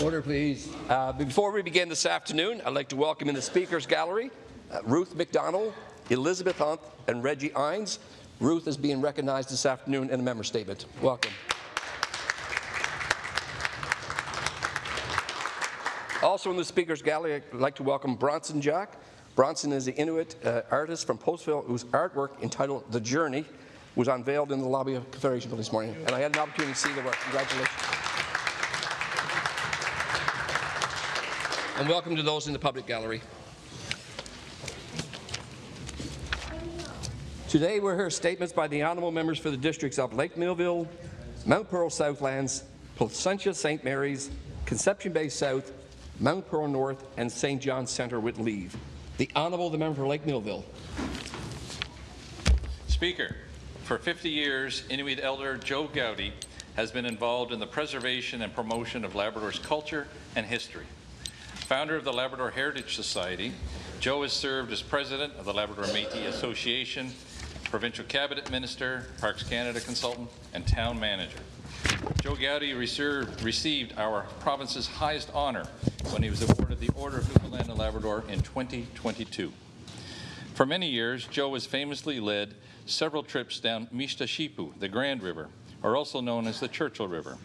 Order, please. Before we begin this afternoon, I'd like to welcome in the Speaker's Gallery Ruth McDonald, Elizabeth Hunt, and Reggie Ines. Ruth is being recognized this afternoon in a member statement. Welcome. Also in the Speaker's Gallery, I'd like to welcome Bronson Jack. Bronson is the Inuit artist from Postville whose artwork entitled The Journey was unveiled in the lobby of Confederation Building this morning, and I had an opportunity to see the work. Congratulations. And welcome to those in the public gallery. Today we'll hear statements by the honourable members for the districts of Lake Millville, Mount Pearl Southlands, Placentia St. Mary's, Conception Bay South, Mount Pearl North, and St. John's Centre with leave. The Honourable the member for Lake Millville. Speaker, for 50 years, Inuit elder Joe Gowdy has been involved in the preservation and promotion of Labrador's culture and history. Founder of the Labrador Heritage Society, Joe has served as president of the Labrador Métis Association, provincial cabinet minister, Parks Canada consultant, and town manager. Joe Gowdy received our province's highest honour when he was awarded the Order of Newfoundland and Labrador in 2022. For many years, Joe has famously led several trips down Mishtashipu, the Grand River, or also known as the Churchill River.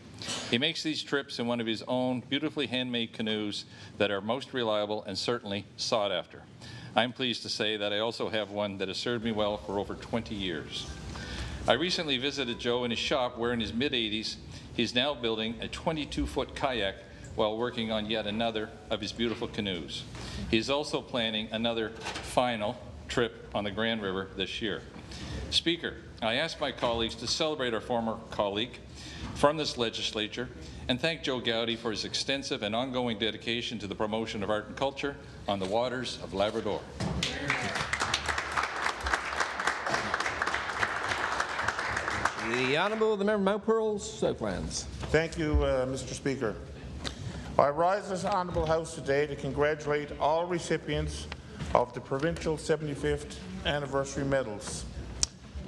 He makes these trips in one of his own beautifully handmade canoes that are most reliable and certainly sought after. I'm pleased to say that I also have one that has served me well for over 20 years. I recently visited Joe in his shop where in his mid-80s he's now building a 22-foot kayak while working on yet another of his beautiful canoes. He's also planning another final trip on the Grand River this year. Speaker, I ask my colleagues to celebrate our former colleague from this legislature and thank Joe Gowdy for his extensive and ongoing dedication to the promotion of art and culture on the waters of Labrador. The Honourable the member Mount Pearl Southlands. Thank you, Mr. Speaker. I rise in this Honourable House today to congratulate all recipients of the Provincial 75th Anniversary Medals.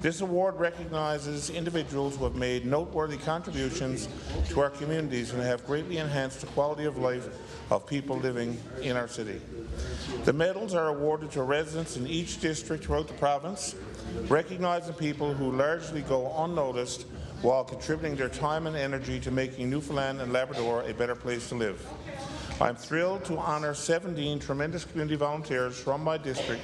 This award recognizes individuals who have made noteworthy contributions to our communities and have greatly enhanced the quality of life of people living in our city. The medals are awarded to residents in each district throughout the province, recognizing people who largely go unnoticed while contributing their time and energy to making Newfoundland and Labrador a better place to live. I'm thrilled to honour 17 tremendous community volunteers from my district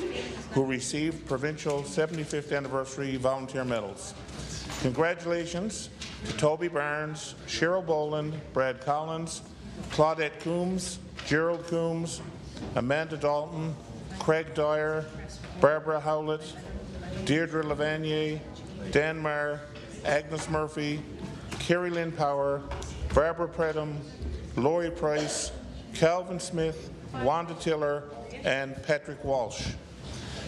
who received Provincial 75th Anniversary Volunteer Medals. Congratulations to Toby Barnes, Cheryl Boland, Brad Collins, Claudette Coombs, Gerald Coombs, Amanda Dalton, Craig Dyer, Barbara Howlett, Deirdre Lavanier, Dan Marr, Agnes Murphy, Kerry Lynn Power, Barbara Predham, Laurie Price, Calvin Smith, Wanda Tiller, and Patrick Walsh.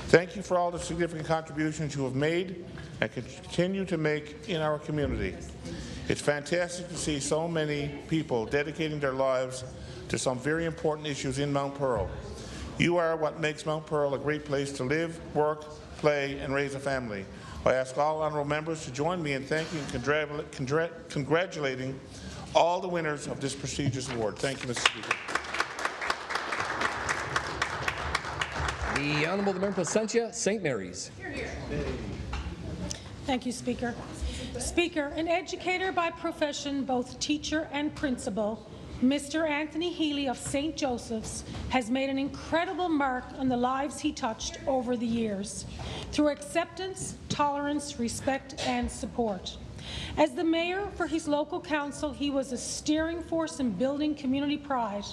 Thank you for all the significant contributions you have made and continue to make in our community. It's fantastic to see so many people dedicating their lives to some very important issues in Mount Pearl. You are what makes Mount Pearl a great place to live, work, play, and raise a family. I ask all honourable members to join me in thanking and congratulating all the winners of this prestigious award. Thank you, Mr. Speaker. The Honourable the member for Placentia St. Mary's. Thank you, Speaker. Speaker, an educator by profession, both teacher and principal, Mr. Anthony Healy of St. Joseph's has made an incredible mark on the lives he touched over the years through acceptance, tolerance, respect, and support. As the mayor for his local council, he was a steering force in building community pride.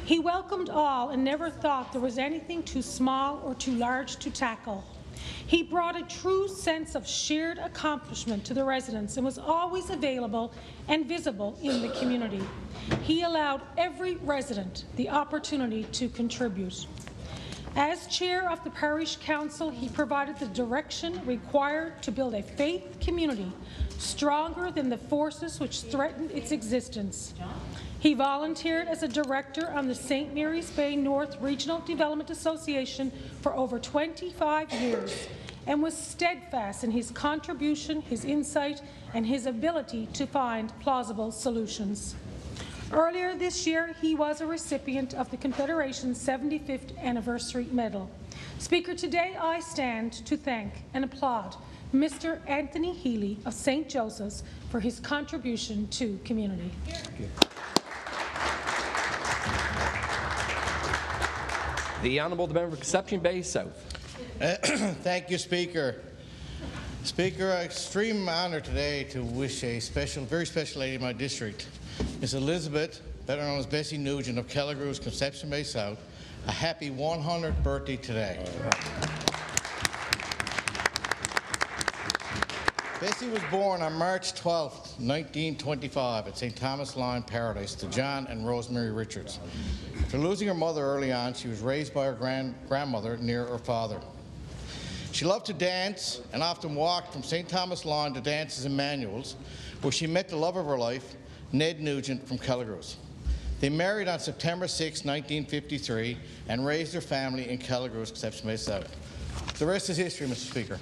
He welcomed all and never thought there was anything too small or too large to tackle. He brought a true sense of shared accomplishment to the residents and was always available and visible in the community. He allowed every resident the opportunity to contribute. As chair of the parish council, he provided the direction required to build a faith community stronger than the forces which threatened its existence. He volunteered as a director on the St. Mary's Bay North Regional Development Association for over 25 years and was steadfast in his contribution, his insight, and his ability to find plausible solutions. Earlier this year, he was a recipient of the Confederation's 75th Anniversary Medal. Speaker, today I stand to thank and applaud Mr. Anthony Healy of St. Joseph's for his contribution to community. The Honourable Member for Conception Bay South. Thank you, Speaker. Speaker, extreme honour today to wish a very special lady in my district, Miss Elizabeth, better known as Bessie Nugent of Kelligrews, Conception Bay South, a happy 100th birthday today. Bessie was born on March 12, 1925 at St. Thomas Line Paradise to John and Rosemary Richards. After losing her mother early on, she was raised by her grandmother near her father. She loved to dance and often walked from St. Thomas Lawn to dances in Manuel's, where she met the love of her life, Ned Nugent from Kelligrews. They married on September 6, 1953, and raised their family in Kelligrews, Conception Bay South. The rest is history, Mr. Speaker.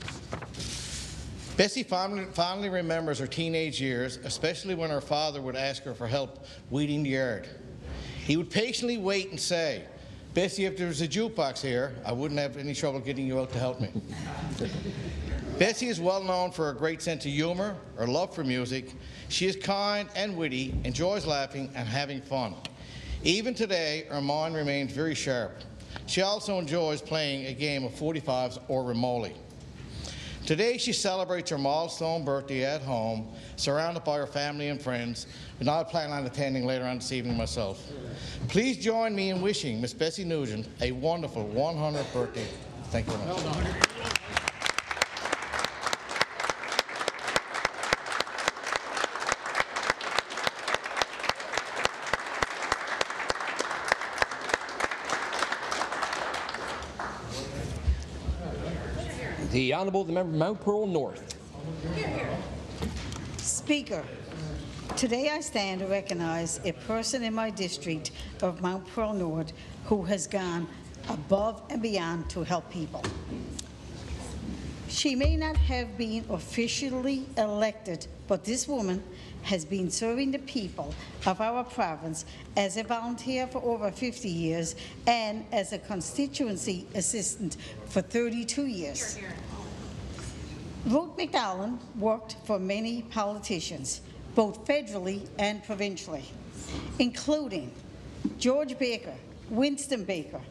Bessie fondly remembers her teenage years, especially when her father would ask her for help weeding the yard. He would patiently wait and say, "Bessie, if there was a jukebox here, I wouldn't have any trouble getting you out to help me." Bessie is well known for her great sense of humour, her love for music. She is kind and witty, enjoys laughing and having fun. Even today, her mind remains very sharp. She also enjoys playing a game of 45s or Remoli. Today, she celebrates her milestone birthday at home, surrounded by her family and friends, and I plan on attending later on this evening myself. Please join me in wishing Miss Bessie Nugent a wonderful 100th birthday. Thank you very much. The Honourable Member for Mount Pearl North. Speaker, today I stand to recognize a person in my district of Mount Pearl North who has gone above and beyond to help people. She may not have been officially elected, but this woman has been serving the people of our province as a volunteer for over 50 years and as a constituency assistant for 32 years. Ruth McDowell worked for many politicians, both federally and provincially, including George Baker, Winston Baker,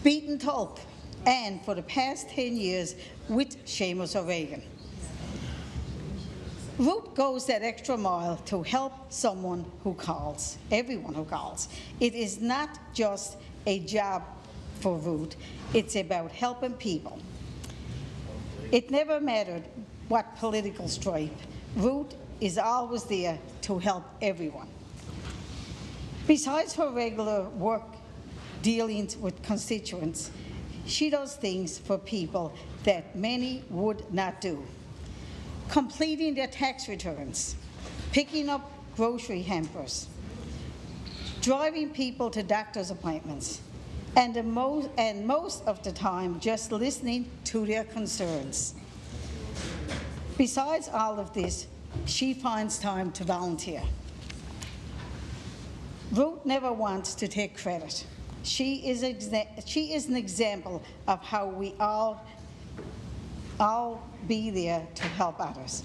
Beaton Tulk, and for the past 10 years with Seamus O'Regan. Ruth goes that extra mile to help someone who calls, everyone who calls. It is not just a job for Ruth, it's about helping people. It never mattered what political stripe. Ruth is always there to help everyone. Besides her regular work dealing with constituents, she does things for people that many would not do. Completing their tax returns, picking up grocery hampers, driving people to doctor's appointments, and most of the time just listening to their concerns. Besides all of this, she finds time to volunteer. Ruth never wants to take credit. She is an example of how we all be there to help others.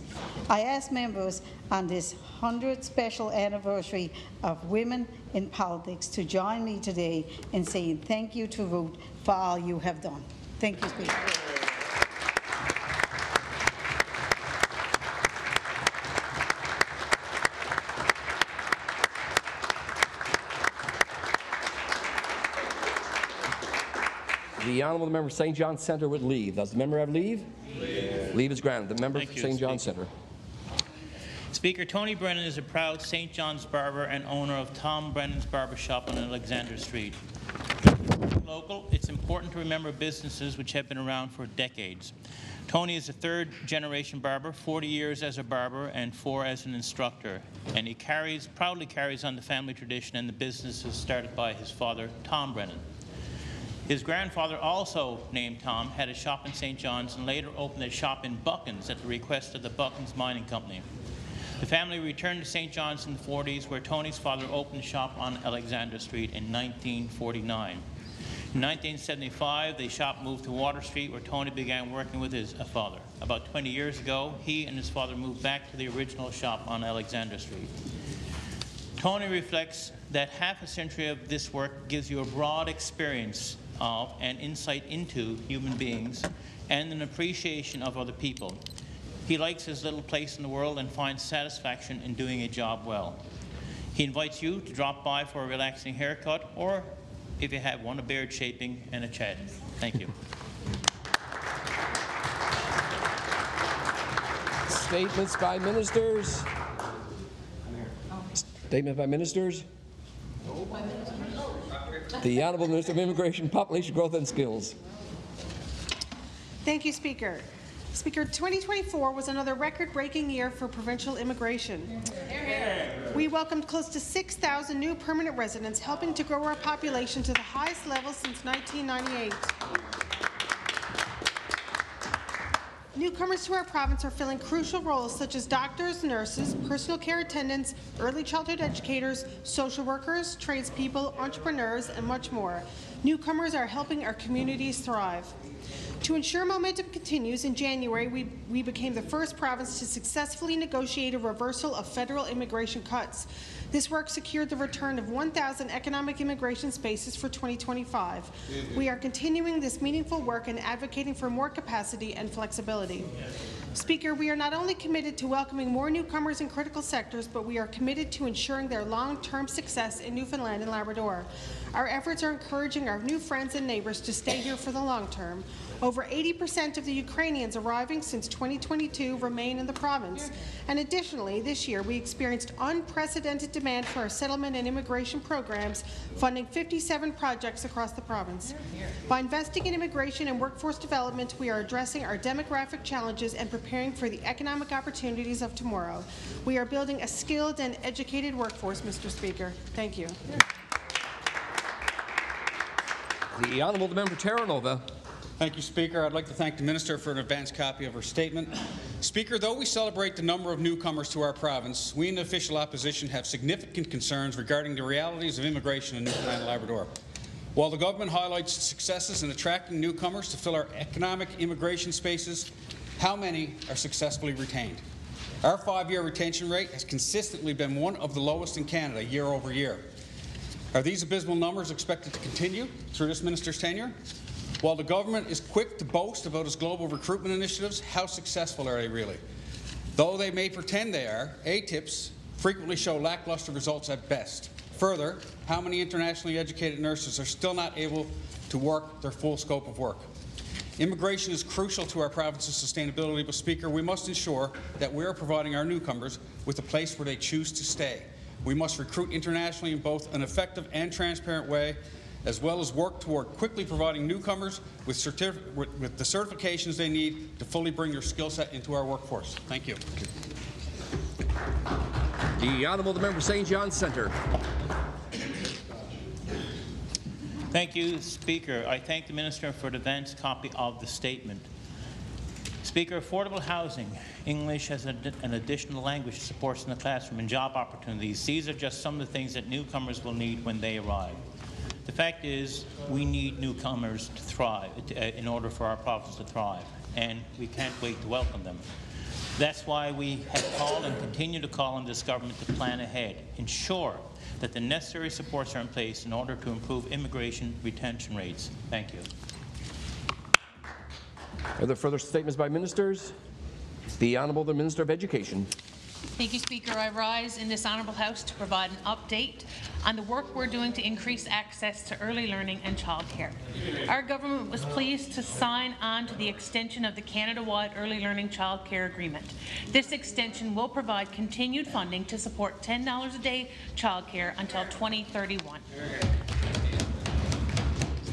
I ask members on this 100th special anniversary of women in politics to join me today in saying thank you to Ruth for all you have done. Thank you, Speaker. The Honourable Member for St. John Centre would leave. Does the member have leave? Leave is granted. The member for St. John Centre. Speaker, Tony Brennan is a proud St. John's barber and owner of Tom Brennan's Barbershop on Alexander Street. Local, it's important to remember businesses which have been around for decades. Tony is a third-generation barber, 40 years as a barber and 4 as an instructor, and he proudly carries on the family tradition and the businesses started by his father, Tom Brennan. His grandfather, also named Tom, had a shop in St. John's and later opened a shop in Buckins at the request of the Buckins Mining Company. The family returned to St. John's in the 40s, where Tony's father opened a shop on Alexander Street in 1949. In 1975, the shop moved to Water Street, where Tony began working with his father. About 20 years ago, he and his father moved back to the original shop on Alexander Street. Tony reflects that half a century of this work gives you a broad experience of and insight into human beings and an appreciation of other people. He likes his little place in the world and finds satisfaction in doing a job well. He invites you to drop by for a relaxing haircut, or if you have one, a beard shaping and a chat. Thank you. Statements by ministers. Statement by ministers. The Honourable Minister of Immigration, Population Growth and Skills. Thank you, Speaker. Speaker, 2024 was another record-breaking year for provincial immigration. We welcomed close to 6,000 new permanent residents, helping to grow our population to the highest level since 1998. Newcomers to our province are filling crucial roles such as doctors, nurses, personal care attendants, early childhood educators, social workers, tradespeople, entrepreneurs, and much more. Newcomers are helping our communities thrive. To ensure momentum continues, in January, we became the first province to successfully negotiate a reversal of federal immigration cuts. This work secured the return of 1,000 economic immigration spaces for 2025. We are continuing this meaningful work and advocating for more capacity and flexibility. Speaker, we are not only committed to welcoming more newcomers in critical sectors, but we are committed to ensuring their long-term success in Newfoundland and Labrador. Our efforts are encouraging our new friends and neighbours to stay here for the long term. Over 80% of the Ukrainians arriving since 2022 remain in the province. And additionally, this year we experienced unprecedented demand for our settlement and immigration programs, funding 57 projects across the province. By investing in immigration and workforce development, we are addressing our demographic challenges and preparing for the economic opportunities of tomorrow. We are building a skilled and educated workforce, Mr. Speaker. Thank you. The Honourable Member Terranova. Thank you, Speaker. I'd like to thank the Minister for an advance copy of her statement. Speaker, though we celebrate the number of newcomers to our province, we in the official opposition have significant concerns regarding the realities of immigration in Newfoundland and Labrador. While the government highlights successes in attracting newcomers to fill our economic immigration spaces, how many are successfully retained? Our 5-year retention rate has consistently been one of the lowest in Canada year over year. Are these abysmal numbers expected to continue through this minister's tenure? While the government is quick to boast about its global recruitment initiatives, how successful are they really? Though they may pretend they are, ATIPs frequently show lackluster results at best. Further, how many internationally educated nurses are still not able to work their full scope of work? Immigration is crucial to our province's sustainability, but Speaker, we must ensure that we are providing our newcomers with a place where they choose to stay. We must recruit internationally in both an effective and transparent way, as well as work toward quickly providing newcomers with the certifications they need to fully bring their skill set into our workforce. Thank you. The Honourable Member St. John's Centre. Thank you, Speaker. I thank the Minister for the advance copy of the statement. Speaker, affordable housing, English as an additional language supports in the classroom, and job opportunities. These are just some of the things that newcomers will need when they arrive. The fact is, we need newcomers to thrive in order for our province to thrive, and we can't wait to welcome them. That's why we have called and continue to call on this government to plan ahead, ensure that the necessary supports are in place in order to improve immigration retention rates. Thank you. Are there further statements by ministers? The Honourable Minister of Education. Thank you, Speaker. I rise in this Honourable House to provide an update on the work we're doing to increase access to early learning and childcare. Our government was pleased to sign on to the extension of the Canada-wide Early Learning Childcare Agreement. This extension will provide continued funding to support $10 a day childcare until 2031.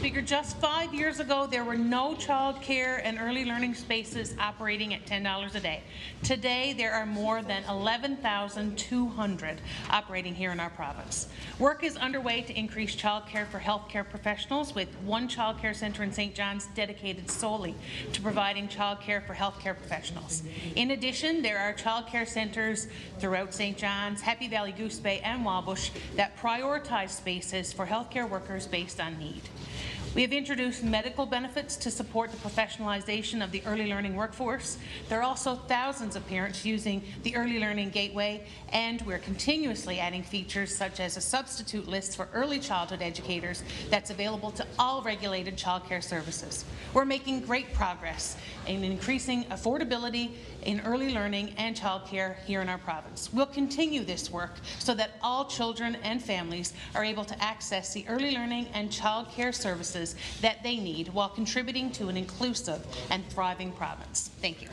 Speaker, just 5 years ago, there were no child care and early learning spaces operating at $10 a day. Today, there are more than 11,200 operating here in our province. Work is underway to increase child care for healthcare professionals, with one child care centre in St. John's dedicated solely to providing child care for healthcare professionals. In addition, there are child care centres throughout St. John's, Happy Valley, Goose Bay and Wabush that prioritize spaces for healthcare workers based on need. We have introduced medical benefits to support the professionalization of the early learning workforce. There are also thousands of parents using the Early Learning Gateway, and we're continuously adding features such as a substitute list for early childhood educators that's available to all regulated childcare services. We're making great progress in increasing affordability in early learning and childcare here in our province. We'll continue this work so that all children and families are able to access the early learning and childcare services that they need while contributing to an inclusive and thriving province. Thank you.